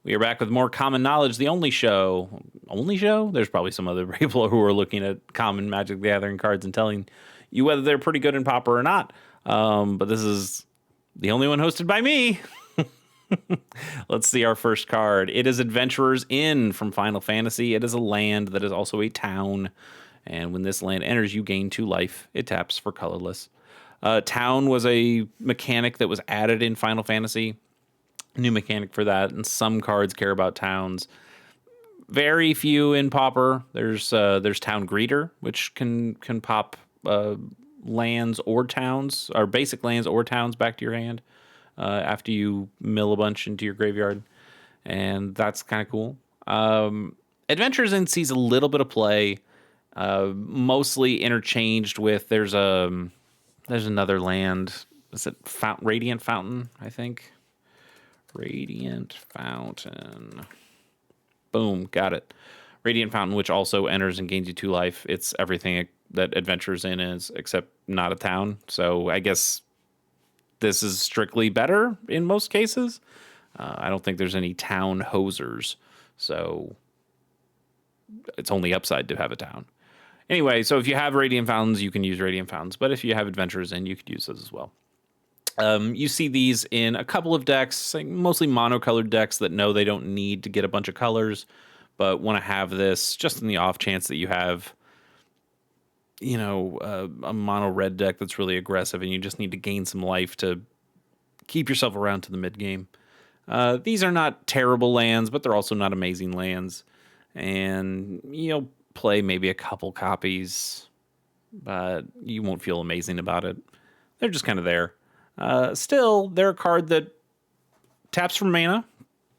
We are back with more Common Knowledge, the only show. Only show? There's probably some other people who are looking at common Magic the Gathering cards and telling you whether they're pretty good in Pauper or not. But this is the only one hosted by me. Let's see our first card. It is Adventurer's Inn from Final Fantasy. It is a land that is also a town. And when this land enters, you gain 2 life. It taps for colorless. Town was a mechanic that was added in Final Fantasy. New mechanic for that, and some cards care about towns. Very few in Pauper. There's Town Greeter, which can pop lands or towns, or basic lands or towns back to your hand after you mill a bunch into your graveyard, and that's kind of cool. Adventures in sees a little bit of play, mostly interchanged with there's another land. Is it Radiant Fountain? I think. Radiant Fountain. Boom, got it. Radiant Fountain, which also enters and gains you 2 life. It's everything that Adventures in is, except not a town. So I guess this is strictly better in most cases. I don't think there's any town hosers, so it's only upside to have a town. Anyway, so if you have Radiant Fountains, you can use Radiant Fountains, but if you have Adventures in, you could use those as well. You see these in a couple of decks, like mostly monocolored decks that know they don't need to get a bunch of colors, but want to have this just in the off chance that you have, a mono red deck that's really aggressive and you just need to gain some life to keep yourself around to the mid game. These are not terrible lands, but they're also not amazing lands. And you'll play maybe a couple copies, but you won't feel amazing about it. They're just kind of there. Still, they're a card that taps for mana.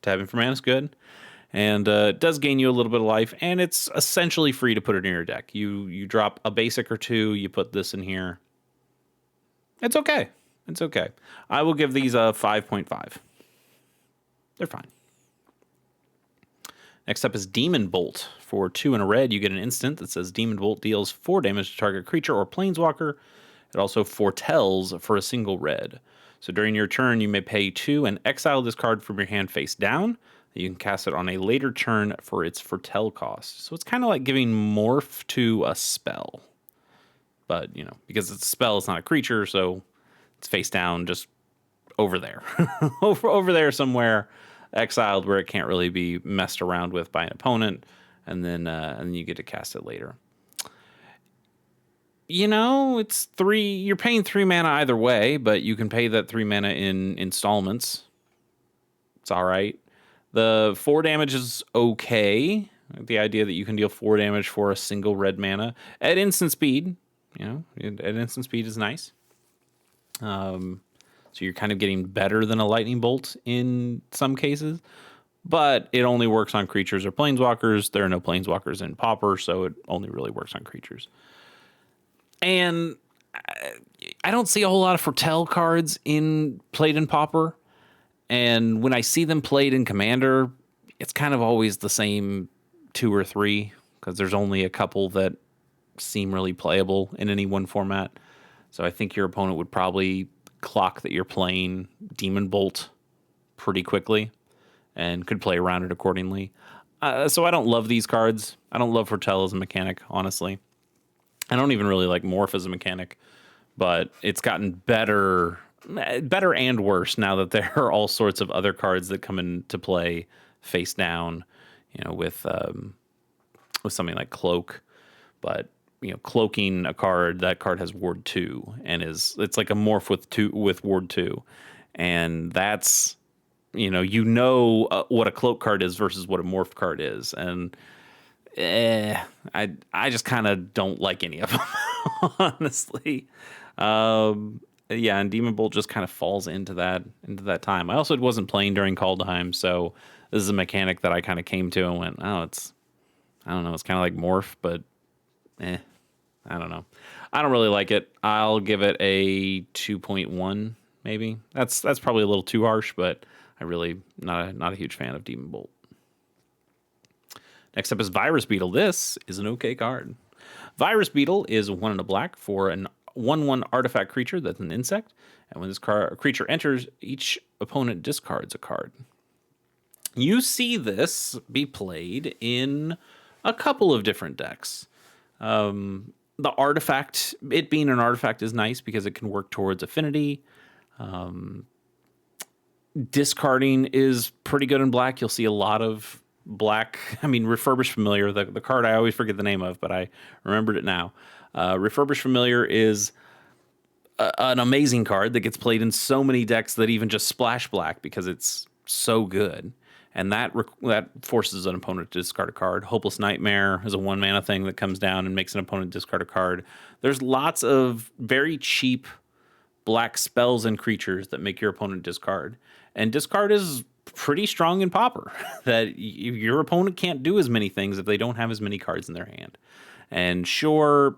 Tapping for mana is good. And it does gain you a little bit of life. And it's essentially free to put it in your deck. You drop a basic or 2. You put this in here. It's okay. It's okay. I will give these a 5.5. They're fine. Next up is Demon Bolt. For 2 and a red, you get an instant that says Demon Bolt deals 4 damage to target creature or planeswalker. It also foretells for a single red. So during your turn, you may pay 2 and exile this card from your hand face down. You can cast it on a later turn for its foretell cost. So it's kind of like giving morph to a spell. But, because it's a spell, it's not a creature, so it's face down just over there. over there somewhere, exiled where it can't really be messed around with by an opponent, and then you get to cast it later. It's 3. You're paying 3 mana either way, but you can pay that 3 mana in installments. It's all right. The 4 damage is okay. The idea that you can deal 4 damage for a single red mana at instant speed. At instant speed is nice. So you're kind of getting better than a lightning bolt in some cases, but it only works on creatures or planeswalkers. There are no planeswalkers in Pauper, so it only really works on creatures. And I don't see a whole lot of foretell cards played in Pauper. And when I see them played in Commander, it's kind of always the same 2 or 3, because there's only a couple that seem really playable in any one format. So I think your opponent would probably clock that you're playing Demon Bolt pretty quickly and could play around it accordingly. So I don't love these cards. I don't love foretell as a mechanic, honestly. I don't even really like morph as a mechanic, but it's gotten better and worse now that there are all sorts of other cards that come into play face down, with something like Cloak. But cloaking a card, that card has Ward 2 and it's like a morph with Ward 2, and that's what a cloak card is versus what a morph card is, and I just kind of don't like any of them, honestly. And Demon Bolt just kind of falls into that time. I also wasn't playing during Kaldheim, so this is a mechanic that I kind of came to and went, I don't know, it's kind of like morph, but I don't know. I don't really like it. I'll give it a 2.1, maybe. That's probably a little too harsh, but I really not a huge fan of Demon Bolt. Next up is Virus Beetle. This is an okay card. Virus Beetle is 1 and a black for an 1/1 artifact creature that's an insect. And when this creature enters, each opponent discards a card. You see this be played in a couple of different decks. The artifact, it being an artifact, is nice because it can work towards affinity. Discarding is pretty good in black. You'll see a lot of black. I mean, Refurbished Familiar, the card I always forget the name of, but I remembered it now. Refurbished Familiar is an amazing card that gets played in so many decks that even just splash black because it's so good. And that forces an opponent to discard a card. Hopeless Nightmare is a 1-mana thing that comes down and makes an opponent discard a card. There's lots of very cheap black spells and creatures that make your opponent discard. And discard is pretty strong in Pauper, that your opponent can't do as many things if they don't have as many cards in their hand. And sure,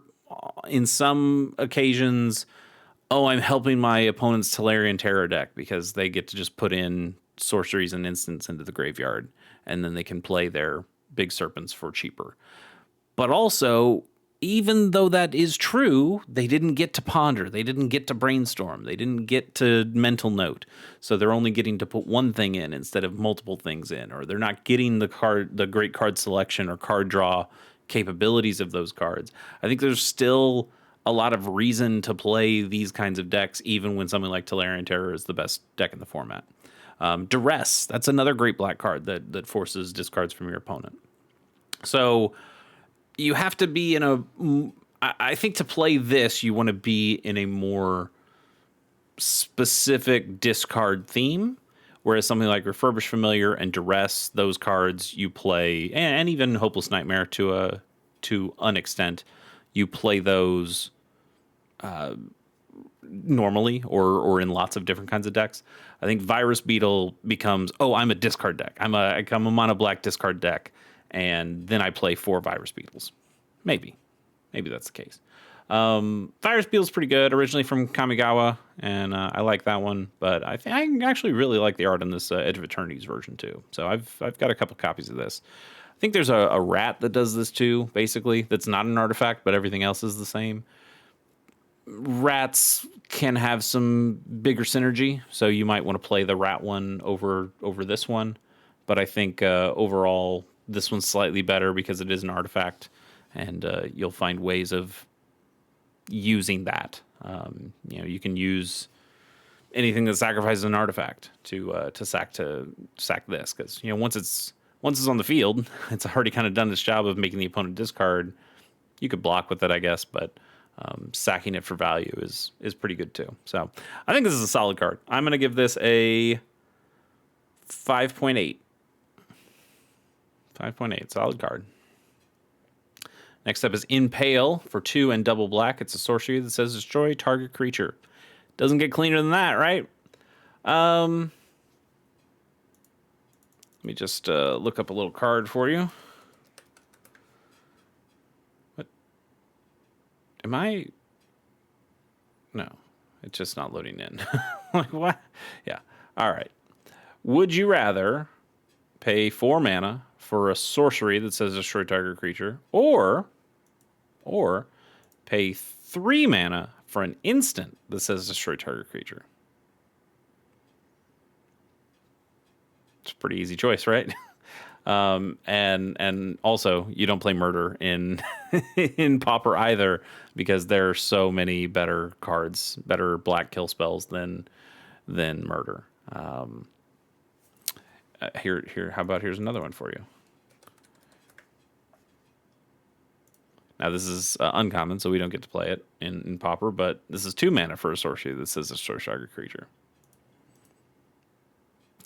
in some occasions, I'm helping my opponent's Tolarian Terror deck because they get to just put in sorceries and instants into the graveyard, and then they can play their big serpents for cheaper. But also, even though that is true, they didn't get to ponder, they didn't get to brainstorm, they didn't get to mental note. So they're only getting to put one thing in instead of multiple things in, or they're not getting the great card selection or card draw capabilities of those cards. I think there's still a lot of reason to play these kinds of decks, even when something like Tolarian Terror is the best deck in the format. Duress, that's another great black card that forces discards from your opponent. So you have to be in a... I think to play this, you want to be in a more specific discard theme, whereas something like Refurbished Familiar and Duress, those cards you play, and even Hopeless Nightmare to an extent, you play those normally or in lots of different kinds of decks. I think Virus Beetle becomes, I'm a discard deck. I'm a mono black discard deck, and then I play 4 Virus Beetles. Maybe that's the case. Virus Beetle's pretty good, originally from Kamigawa, and I like that one. But I actually really like the art in this Edge of Eternity's version too. So I've got a couple copies of this. I think there's a rat that does this too, basically. That's not an artifact, but everything else is the same. Rats can have some bigger synergy, so you might want to play the rat one over this one. But I think overall, this one's slightly better because it is an artifact, and you'll find ways of using that. You can use anything that sacrifices an artifact to sack this, because once it's on the field, it's already kind of done its job of making the opponent discard. You could block with it, I guess, but sacking it for value is pretty good too. So I think this is a solid card. I'm going to give this a 5.8. 5.8, solid card. Next up is Impale for 2 and double black. It's a sorcery that says destroy target creature. Doesn't get cleaner than that, right? Let me just look up a little card for you. What? Am I? No, it's just not loading in. Like, what? Yeah. All right. Would you rather pay 4 mana for a sorcery that says destroy target creature, or pay 3 mana for an instant that says destroy target creature? It's a pretty easy choice, right? And also you don't play murder in in Pauper either, because there are so many better cards, better black kill spells than murder. Here, how about here's another one for you. Now this is uncommon, so we don't get to play it in Pauper, but this is 2 mana for a sorcery that says destroy target creature.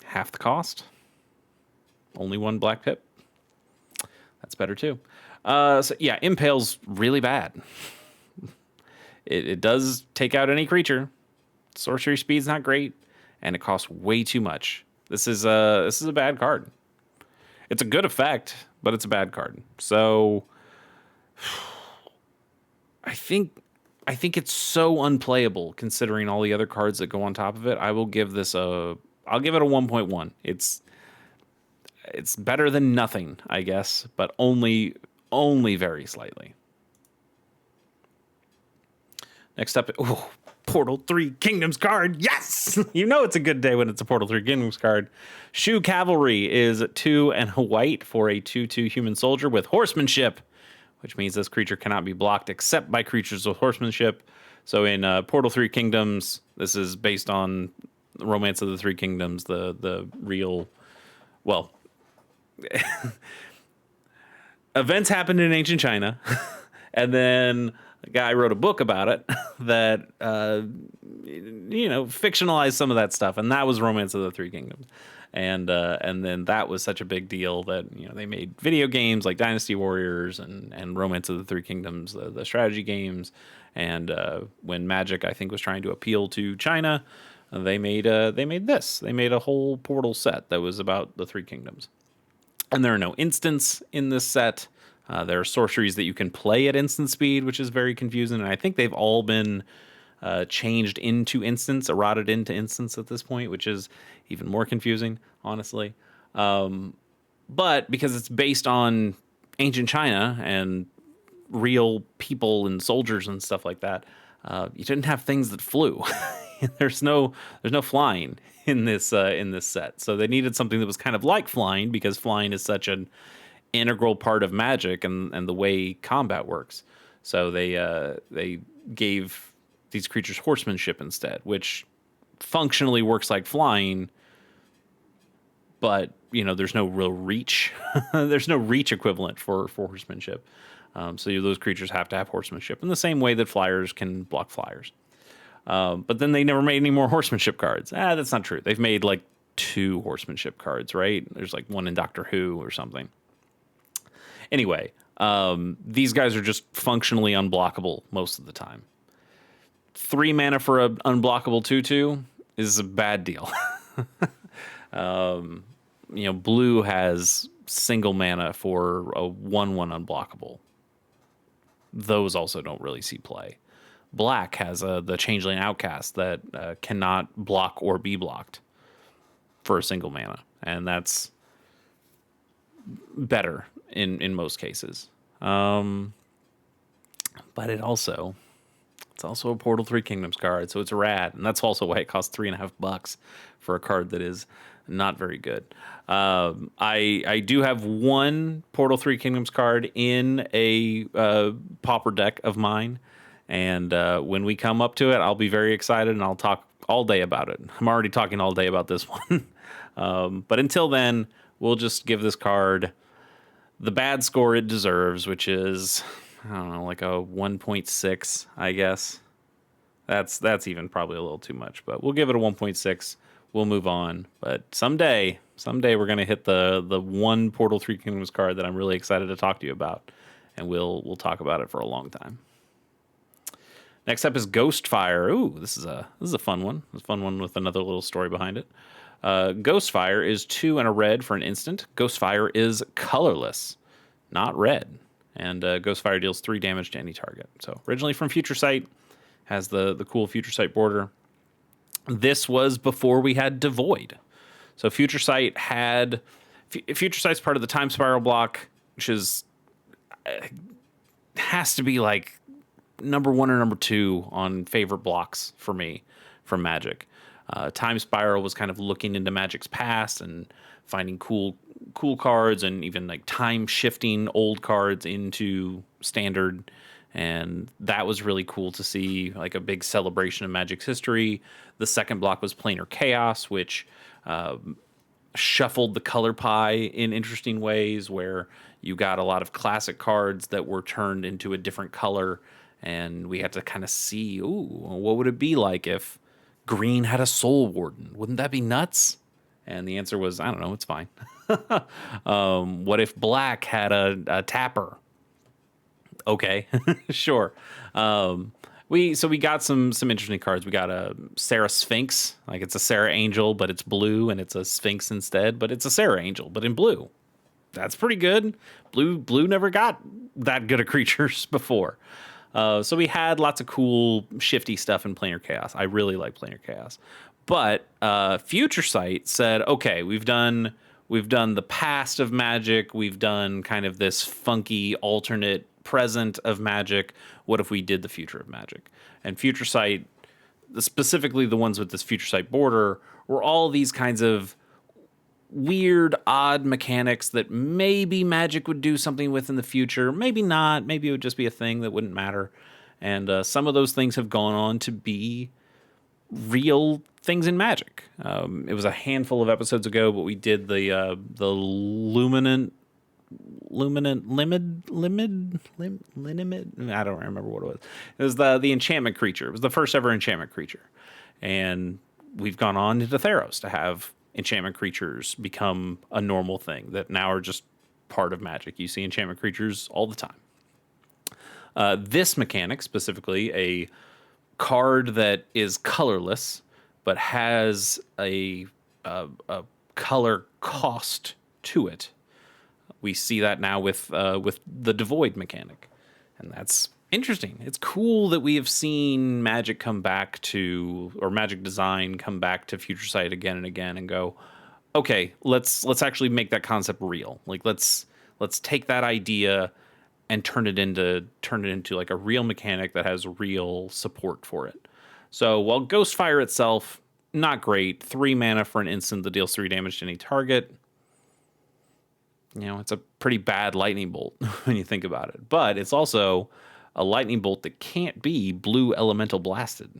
Half the cost. Only 1 black pip. That's better too. So yeah, Impale's really bad. It does take out any creature. Sorcery speed's not great, and it costs way too much. This is a bad card. It's a good effect, but it's a bad card. So I think it's so unplayable considering all the other cards that go on top of it. I'll give it a 1.1. It's better than nothing, I guess, but only very slightly. Next up, Portal 3 Kingdoms card. Yes! You know it's a good day when it's a Portal 3 Kingdoms card. Shu Cavalry is 2 and a white for a 2/2 human soldier with horsemanship, which means this creature cannot be blocked except by creatures with horsemanship. So in Portal 3 Kingdoms, this is based on Romance of the Three Kingdoms, the real, well, events happened in ancient China, and then a guy wrote a book about it that fictionalized some of that stuff, and that was Romance of the Three Kingdoms. And then that was such a big deal that they made video games like Dynasty Warriors and Romance of the Three Kingdoms, the strategy games. And when Magic, I think, was trying to appeal to China, they made this. They made a whole Portal set that was about the Three Kingdoms. And there are no instants in this set. There are sorceries that you can play at instant speed, which is very confusing. And I think they've all been changed into instants, eroded into instants at this point, which is even more confusing, honestly. But because it's based on ancient China and real people and soldiers and stuff like that, you didn't have things that flew. There's no flying in this set, so they needed something that was kind of like flying, because flying is such an integral part of Magic and the way combat works. So they gave these creatures horsemanship instead, which functionally works like flying, but there's no real reach. There's no reach equivalent for horsemanship. So those creatures have to have horsemanship in the same way that flyers can block flyers. But then they never made any more horsemanship cards. That's not true. They've made like 2 horsemanship cards, right? There's like one in Doctor Who or something. Anyway, these guys are just functionally unblockable most of the time. 3 mana for an unblockable 2/2 is a bad deal. Blue has single mana for a 1/1 unblockable. Those also don't really see play. Black has the Changeling Outcast that cannot block or be blocked for a single mana, and that's better in most cases. But it's also a Portal 3 Kingdoms card, so it's rad, and that's also why it costs $3.50 for a card that is not very good. I do have one Portal 3 Kingdoms card in a Pauper deck of mine, and when we come up to it, I'll be very excited, and I'll talk all day about it. I'm already talking all day about this one. But until then, we'll just give this card the bad score it deserves, which is, I don't know, like a 1.6, I guess. That's even probably a little too much, but we'll give it a 1.6. We'll move on. But someday we're going to hit the one Portal 3 Kingdoms card that I'm really excited to talk to you about, and we'll talk about it for a long time. Next up is Ghostfire. Ooh, this is a fun one. It's a fun one with another little story behind it. Ghostfire is 2 and a red for an instant. Ghostfire is colorless, not red. And Ghostfire deals 3 damage to any target. So originally from Future Sight, has the cool Future Sight border. This was before we had Devoid. So Future Sight's part of the Time Spiral block, which is has to be like number 1 or number 2 on favorite blocks for me from Magic. Time Spiral was kind of looking into Magic's past and finding cool cards, and even like time shifting old cards into Standard. And that was really cool to see, like a big celebration of Magic's history. The second block was Planar Chaos, which shuffled the color pie in interesting ways, where you got a lot of classic cards that were turned into a different color. And we had to kind of see, what would it be like if green had a Soul Warden? Wouldn't that be nuts? And the answer was, I don't know, it's fine. What if black had a tapper? Okay, sure. We got some interesting cards. We got a Sarah Sphinx, like it's a Sarah Angel, but it's blue, and it's a Sphinx instead, but it's a Sarah Angel, but in blue. That's pretty good. Blue never got that good of creatures before. So we had lots of cool shifty stuff in Planar Chaos. I really like Planar Chaos. But Future Sight said, okay, we've done the past of Magic. We've done kind of this funky alternate present of Magic. What if we did the future of Magic? And Future Sight specifically the ones with this future sight border, were all these kinds of weird, odd mechanics that maybe Magic would do something with in the future. Maybe not. Maybe it would just be a thing that wouldn't matter. And some of those things have gone on to be real things in Magic. It was a handful of episodes ago, but we did the Luminant limit. I don't remember what it was. It was the enchantment creature. It was the first ever enchantment creature, and we've gone on into Theros to have enchantment creatures become a normal thing that now are just part of Magic. You see enchantment creatures all the time. This mechanic specifically, a card that is colorless but has a color cost to it. We see that now with the Devoid mechanic, and that's interesting. It's cool that we have seen Magic come back to, or Magic design come back to Future Sight again and again, and go, okay, let's actually make that concept real. Like let's take that idea and turn it into like a real mechanic that has real support for it. So while Ghostfire itself, not great, 3 mana for an instant that deals 3 damage to any target. You know, it's a pretty bad lightning bolt when you think about it. But it's also a lightning bolt that can't be blue elemental blasted.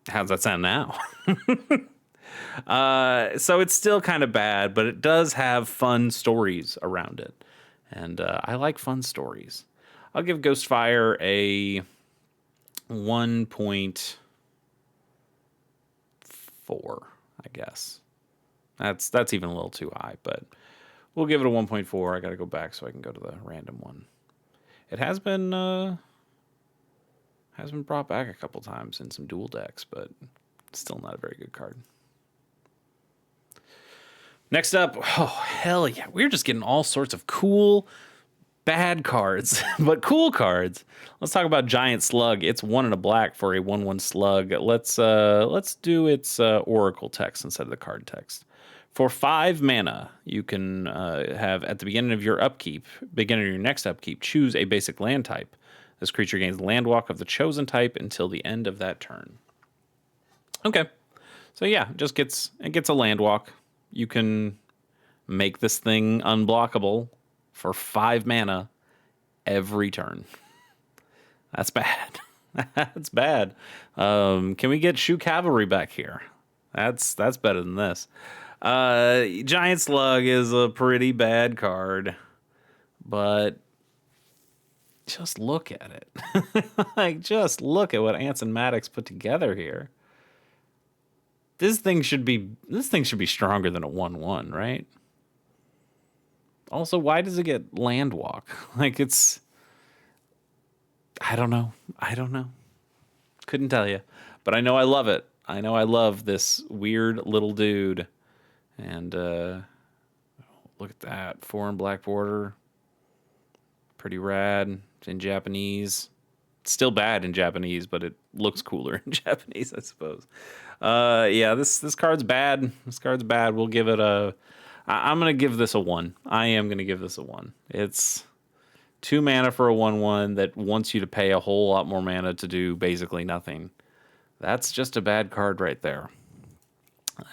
How's that sound now? So it's still kind of bad, but it does have fun stories around it. And I like fun stories. I'll give Ghostfire a 1.4, I guess. That's even a little too high, but we'll give it a 1.4. I got to go back so I can go to the random one. It has been brought back a couple times in some dual decks, but still not a very good card. Next up, oh, hell yeah. We're just getting all sorts of cool, bad cards, but cool cards. Let's talk about Giant Slug. It's 1 and a black for a 1/1 slug. Let's do its Oracle text instead of the card text. For 5 mana, you can have, at the beginning of your next upkeep, choose a basic land type. This creature gains Landwalk of the chosen type until the end of that turn. Okay. So yeah, it gets a Landwalk. You can make this thing unblockable for 5 mana every turn. That's bad. That's bad. Can we get Shoe Cavalry back here? That's better than this. Giant Slug is a pretty bad card, but just look at it. Like, just look at what Anson Maddox put together here. This thing should be stronger than a 1/1, right? Also, why does it get Landwalk? Like, it's, I don't know. Couldn't tell you, but I know I love it. I know I love this weird little dude. And look at that, 4 and black border. Pretty rad. It's in Japanese. It's still bad in Japanese, but it looks cooler in Japanese, I suppose. Yeah, this card's bad. This card's bad. We'll give it I'm going to give this a 1. I am going to give this a 1. It's 2 mana for a 1/1 that wants you to pay a whole lot more mana to do basically nothing. That's just a bad card right there.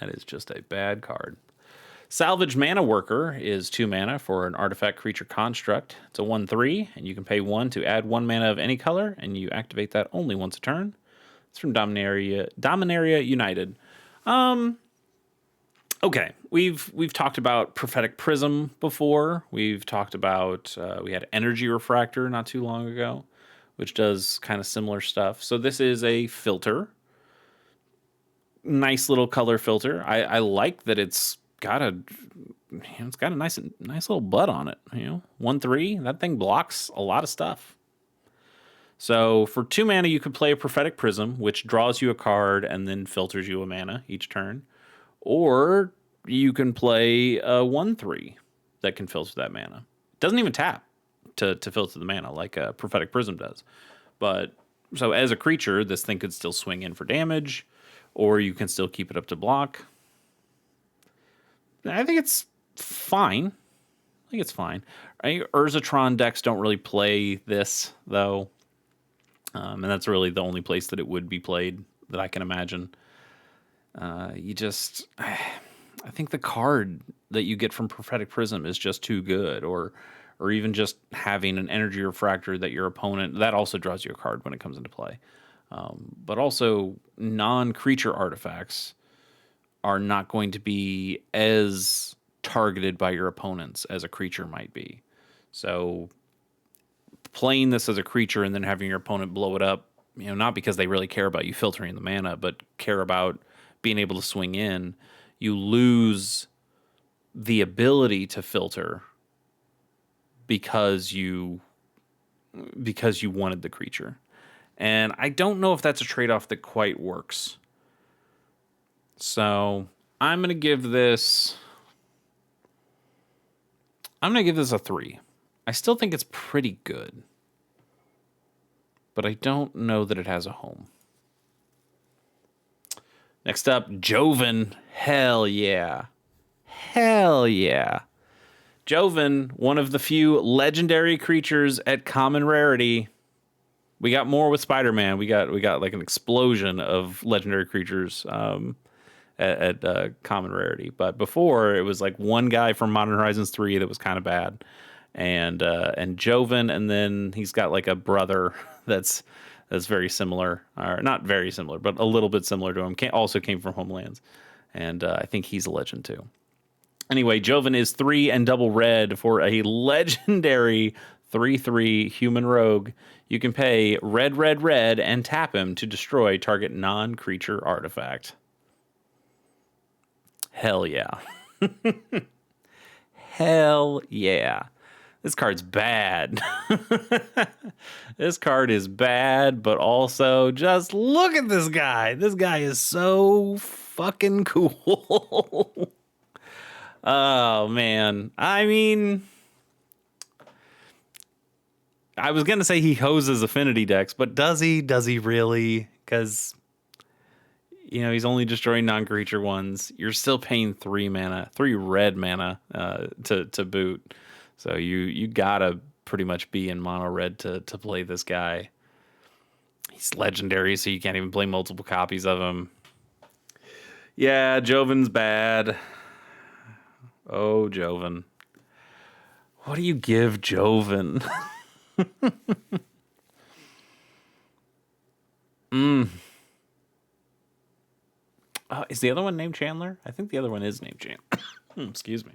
That is just a bad card. Salvage Mana Worker is 2 mana for an artifact creature construct. It's a 1/3, and you can pay 1 to add 1 mana of any color, and you activate that only once a turn. It's from Dominaria United. Okay, we've talked about Prophetic Prism before. We've talked about we had Energy Refractor not too long ago, which does kind of similar stuff. So this is a filter. Nice little color filter. I like that it's got a nice little butt on it. 1/3. That thing blocks a lot of stuff. So for 2 mana, you could play a Prophetic Prism, which draws you a card and then filters you a mana each turn. Or you can play a 1/3 that can filter that mana. It doesn't even tap to filter the mana like a Prophetic Prism does. But so as a creature, this thing could still swing in for damage, or you can still keep it up to block. I think it's fine. Urzatron decks don't really play this, though. And that's really the only place that it would be played that I can imagine. I think the card that you get from Prophetic Prism is just too good, or even just having an energy refractor that your opponent, that also draws you a card when it comes into play. But also non-creature artifacts are not going to be as targeted by your opponents as a creature might be. So playing this as a creature and then having your opponent blow it up, not because they really care about you filtering the mana, but care about being able to swing in, you lose the ability to filter because you wanted the creature. And I don't know if that's a trade-off that quite works. So I'm going to give this a 3. I still think it's pretty good, but I don't know that it has a home. Next up, Joven. Hell yeah. Hell yeah. Joven, one of the few legendary creatures at common rarity. We got more with Spider-Man. We got like an explosion of legendary creatures at common rarity. But before, it was like one guy from Modern Horizons 3 that was kind of bad. And Joven, and then he's got like a brother that's very similar, or not very similar, but a little bit similar to him. Also came from Homelands, and I think he's a legend too. Anyway, Joven is 3 and double red for a legendary 3/3 human rogue. You can pay red, red, red, and tap him to destroy target non-creature artifact. Hell yeah. Hell yeah. This card's bad. This card is bad, but also just look at this guy. This guy is so fucking cool. Oh, man. I mean, I was going to say he hoses affinity decks, but does he? Does he really? Because, he's only destroying non-creature ones. You're still paying 3 red mana to boot. So you gotta pretty much be in mono red to play this guy. He's legendary, so you can't even play multiple copies of him. Yeah, Joven's bad. Oh, Joven. What do you give Joven? Is the other one named Chandler? I think the other one is named Chandler. Excuse me.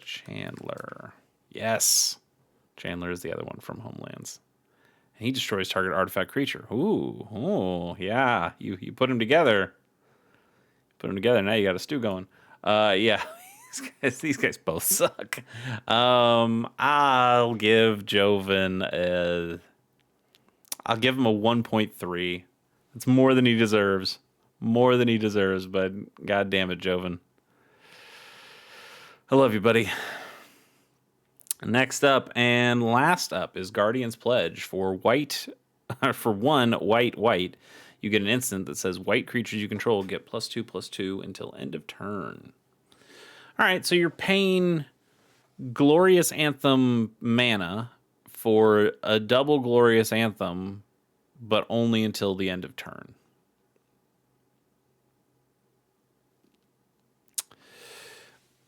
Chandler. Yes. Chandler is the other one from Homelands. And he destroys target artifact creature. Ooh, yeah. You put them together. Now you got a stew going. Yeah. These guys both suck. I'll give Joven I'll give him a 1.3. It's more than he deserves. But god damn it, Joven. I love you, buddy. Next up and last up is Guardian's Pledge for white. For 1 white, you get an instant that says white creatures you control get +2/+2 until end of turn. All right, so you're paying Glorious Anthem mana for a double Glorious Anthem, but only until the end of turn.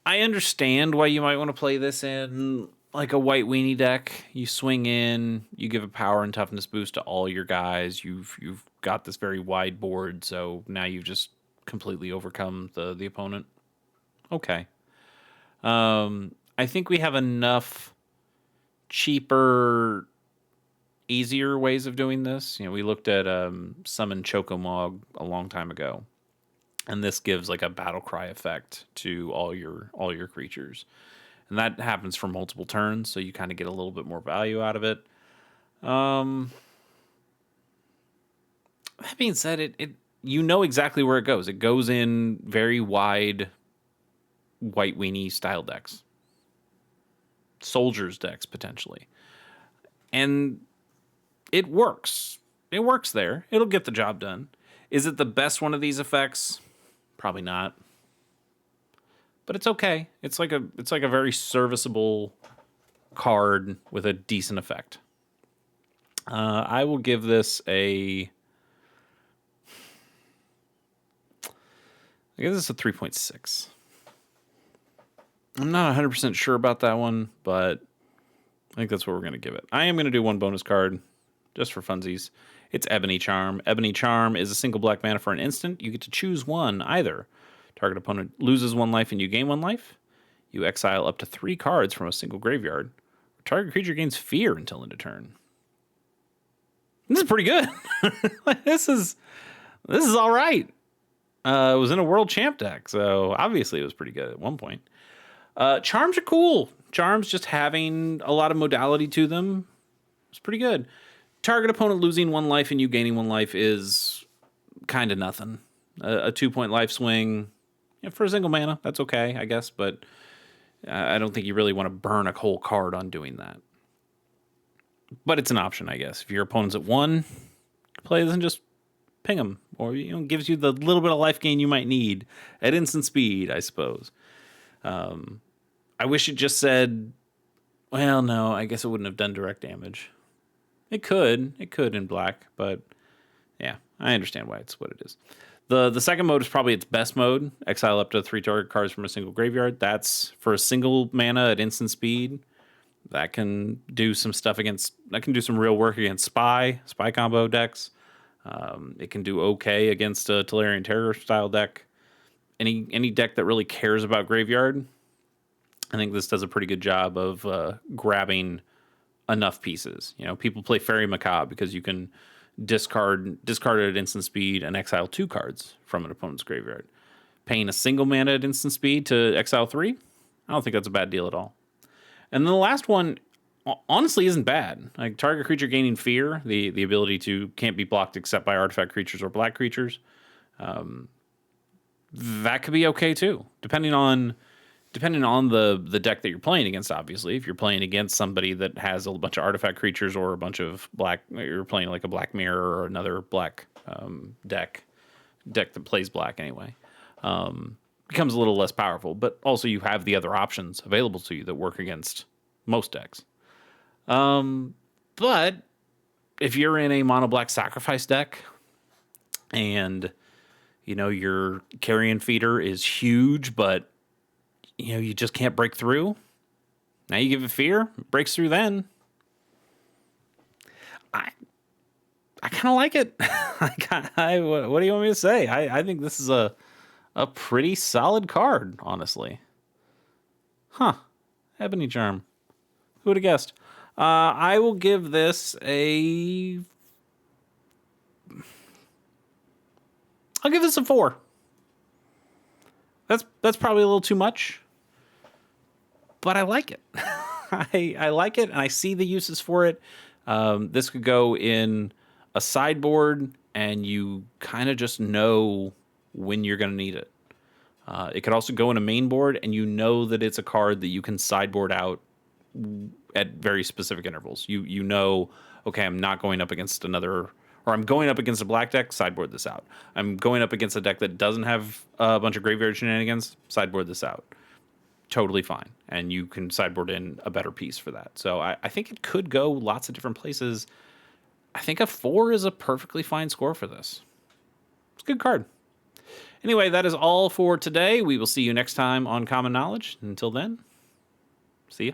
I understand why you might want to play this in like a white weenie deck. You swing in, you give a power and toughness boost to all your guys. You've got this very wide board, so now you've just completely overcome the opponent. Okay. I think we have enough cheaper, easier ways of doing this. We looked at Summon Chocomog a long time ago. And this gives like a battle cry effect to all your creatures. And that happens for multiple turns, so you kind of get a little bit more value out of it. That being said, it exactly where it goes. It goes in very wide white weenie style decks. Soldiers decks, potentially. And it works. It works there. It'll get the job done. Is it the best one of these effects? Probably not. But it's okay. It's like a very serviceable card with a decent effect. I will give this a... I guess it's a 3.6. I'm not 100% sure about that one, but I think that's what we're going to give it. I am going to do one bonus card just for funsies. It's Ebony Charm. Ebony Charm is a single black mana for an instant. You get to choose one, either. Target opponent loses 1 life and you gain 1 life. You exile up to 3 cards from a single graveyard. Target creature gains fear until end of turn. This is pretty good. This is all right. It was in a world champ deck, so obviously it was pretty good at one point. Charms are cool. Charms just having a lot of modality to them is pretty good. Target opponent losing 1 life and you gaining 1 life is kind of nothing. A 2-point life swing, for a single mana, that's okay, I guess, but I don't think you really want to burn a whole card on doing that. But it's an option, I guess. If your opponent's at 1, play this and just ping them, or gives you the little bit of life gain you might need at instant speed, I suppose. I wish it just said, well, no, I guess it wouldn't have done direct damage. It could in black, but yeah, I understand why it's what it is. The second mode is probably its best mode. Exile up to 3 target cards from a single graveyard. That's for a single mana at instant speed. That can do some stuff that can do some real work against spy combo decks. It can do okay against a Tolarian Terror style deck. Any deck that really cares about graveyard, I think this does a pretty good job of grabbing enough pieces. People play Fairy Macabre because you can discard it at instant speed and exile 2 cards from an opponent's graveyard. Paying a single mana at instant speed to exile 3, I don't think that's a bad deal at all. And then the last one, honestly, isn't bad. Like target creature gaining fear, the ability to can't be blocked except by artifact creatures or black creatures. That could be okay too, depending on the deck that you're playing against. Obviously, if you're playing against somebody that has a bunch of artifact creatures or a bunch of black, you're playing like a Black Mirror or another black deck that plays black anyway. Becomes a little less powerful, but also you have the other options available to you that work against most decks. But if you're in a mono black sacrifice deck and your carrion feeder is huge, but you just can't break through, now you give it fear, it breaks through. Then I kind of like it. What do you want me to say? I think this is a pretty solid card, honestly. Ebony Charm. Who would have guessed? I will give this a 4. That's probably a little too much, but I like it. I like it, and I see the uses for it. This could go in a sideboard, and you kind of just know when you're going to need it. It could also go in a main board, and you know that it's a card that you can sideboard out at very specific intervals. You know, okay, I'm not going up against another, or I'm going up against a black deck, sideboard this out. I'm going up against a deck that doesn't have a bunch of graveyard shenanigans, sideboard this out. Totally fine. And you can sideboard in a better piece for that. So I think it could go lots of different places. I think a 4 is a perfectly fine score for this. It's a good card. Anyway, that is all for today. We will see you next time on Common Knowledge. Until then, see ya.